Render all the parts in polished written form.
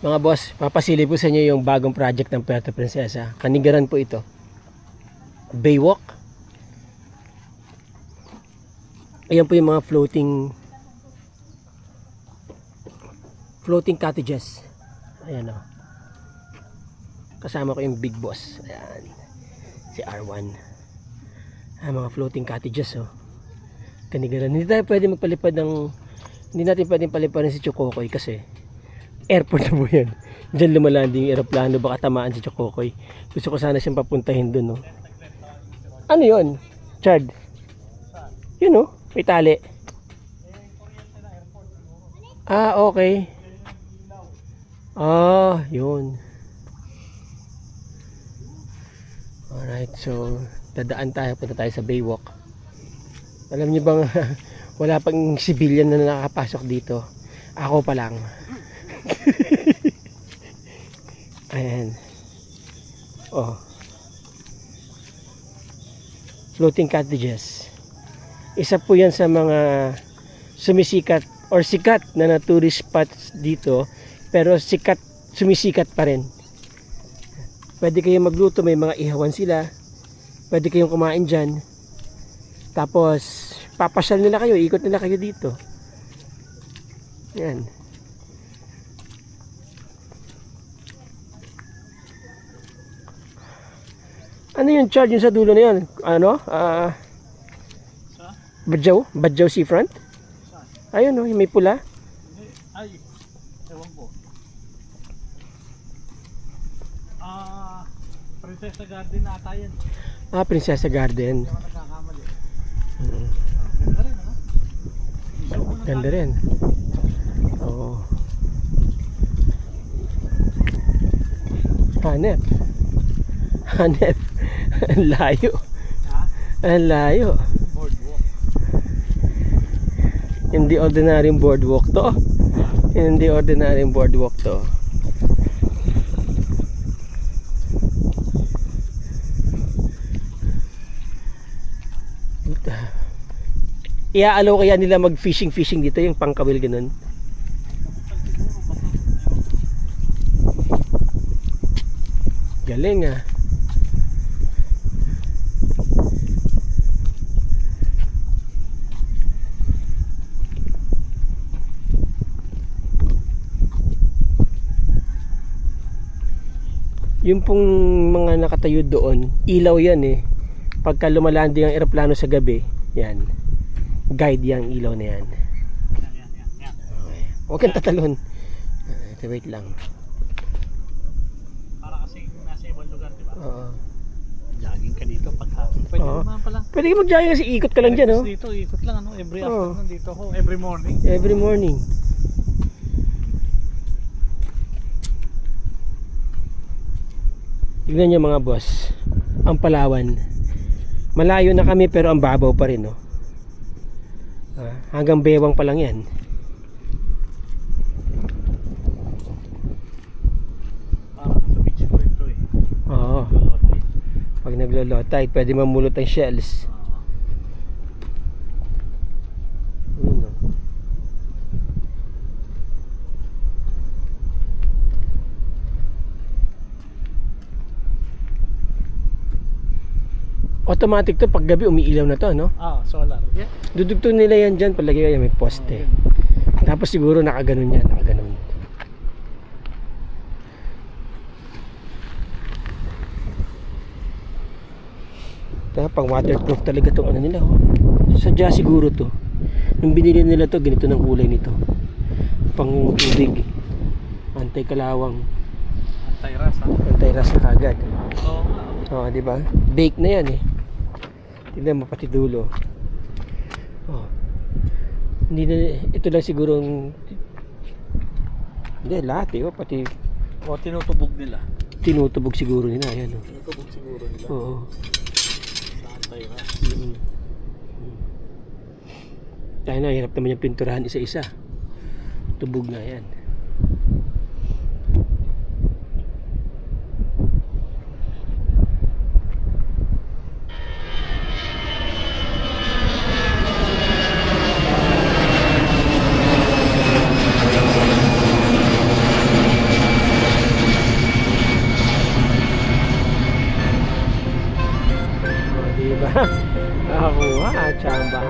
Mga boss, papasilip po sa inyo yung bagong project ng Puerto Princesa. Kanigaran po ito. Baywalk. Ayan po yung mga floating cottages. Ayan o. Kasama ko yung big boss. Ayan. Si R1. Ayan, mga floating cottages o. Kanigaran. Hindi natin pwedeng paliparin si Chokokoy kasi airport na po yan. Diyan lumalanding yung aeroplano, baka tamaan si Chokokoy. Gusto ko sana siyang papuntahin dun, no? Ano yun? Chad? Yun, no? May tali. Ah, okay. Ah, yun. Alright, so dadaan tayo, punta tayo sa Baywalk. Alam niyo bang wala pang civilian na nakakapasok dito? Ako pa lang. Ayan. Oh. Floating cottages. Isa po yan sa mga sumisikat or sikat na tourist spots dito, pero sumisikat pa rin. Pwede kayong magluto, may mga ihawan sila. Pwede kayong kumain dyan. Tapos papasyal nila kayo, ikot nila kayo dito. Yan. Ano yung charge yung sa dulo na yan? Ano? Badjaw Seafront? Ayun o, may pula. Ay, ewan ko. Princesa Garden ata yan. Ah, Princesa Garden. Hindi ako nagkakamali. Ganda rin. Oo. Hanep. Ang layo. Ang layo. Boardwalk. Hindi ordinaryong boardwalk to. Hindi ordinaryong boardwalk to. Iaalaw kaya nila mag fishing dito, yung pangkawil ganun. Galing ah. Yung pong mga nakatayo doon, ilaw yan eh. Pagka lumalanding ang eroplano sa gabi, yan. Guide yang ilaw na yan. Okay. Huwag kang tatalon. Wait lang. Para kasi nasa ibang lugar, di ba? Oo. Jogging ka dito paghapon. Pwede naman pala. Pwede ka mag-jogging kasi ikot ka lang dyan, oh. Dito, ikot lang ano. Every afternoon dito ako. Every morning. Every morning. Tignan nyo mga boss, ang Palawan. Malayo na kami pero ang babaw pa rin, no? Hanggang bewang pa lang yan. Parang sa beach ko rin to eh. Oo. Pag naglo-low tide, pwede mamulot ang shells. Automatic to, pag gabi umiilaw na to, no? Solar. Yeah. Dudugtong nila yan dyan, palagi yan, may poste. Tapos siguro nakaganon yan, nakaganon. Pang waterproof talaga tong ano nila, oh. Sadya siguro to. Nung binili nila to, ganito ng kulay nito. Pang tubig. Anti-kalawang. Anti-ras ha? Anti-ras na kagad. Oo. Oh, di ba? Bake na yan eh. Tignan mo pati dulo. Oh. Hindi na, ito lang siguro hindi lahat eh, oh, pati tinutubog nila. tinutubog siguro nila, ayan oh. Tinutubog siguro nila. Oo. Sa anti-ras. Tayo na, hirap naman yung pinturahan isa-isa. Tubog na yan. chamba.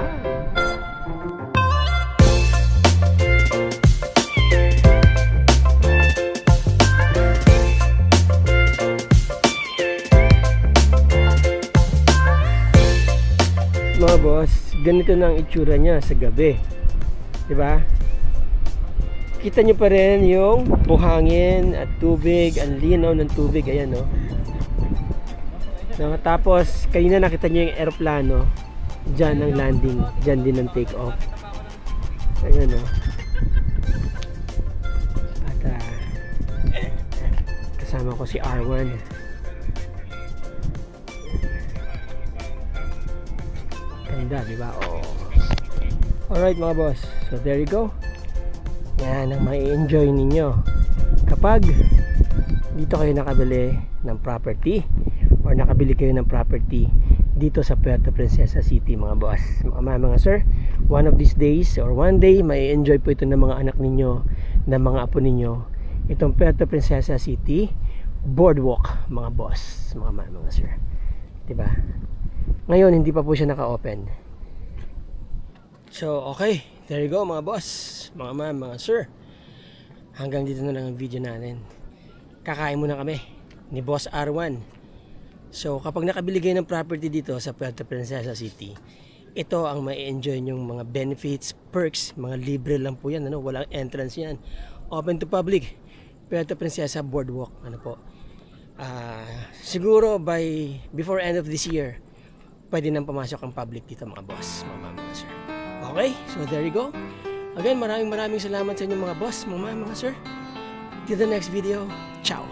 Mga boss, ganito na ang itsura niya sa gabi. 'Di ba? Kita nyo pa rin yung buhangin at tubig, ang linaw ng tubig, ayan no. No, tapos kanina nakita nyo yung eroplano, dyan ang landing, dyan din ang take off. Ayan no. At kasama ko si R1. Ganda, diba? Oh. Alright mga boss, so there you go. Yan ang mai-enjoy ninyo kapag dito kayo nakabili ng property or nakabili kayo ng property dito sa Puerto Princesa City mga boss. Mga sir, one of these days or one day mai-enjoy po ito ng mga anak ninyo, ng mga apo ninyo, itong Puerto Princesa City boardwalk mga boss, mga sir, diba? Ngayon hindi pa po siya naka-open. So okay, there you go mga boss, mga sir. Hanggang dito na lang ang video natin. Kakain muna kami ni Boss R1. So kapag nakabili kayo ng property dito sa Puerto Princesa City, ito ang mai-enjoy nyong mga benefits, perks, mga libre lang po yan, ano? Walang entrance yan. Open to public. Puerto Princesa Boardwalk, ano po. Siguro before end of this year, pwede nang pumasok ang public dito mga boss, mga sir. Okay, so there you go. Again, maraming salamat sa inyo mga boss, mga sir. Till the next video. Ciao.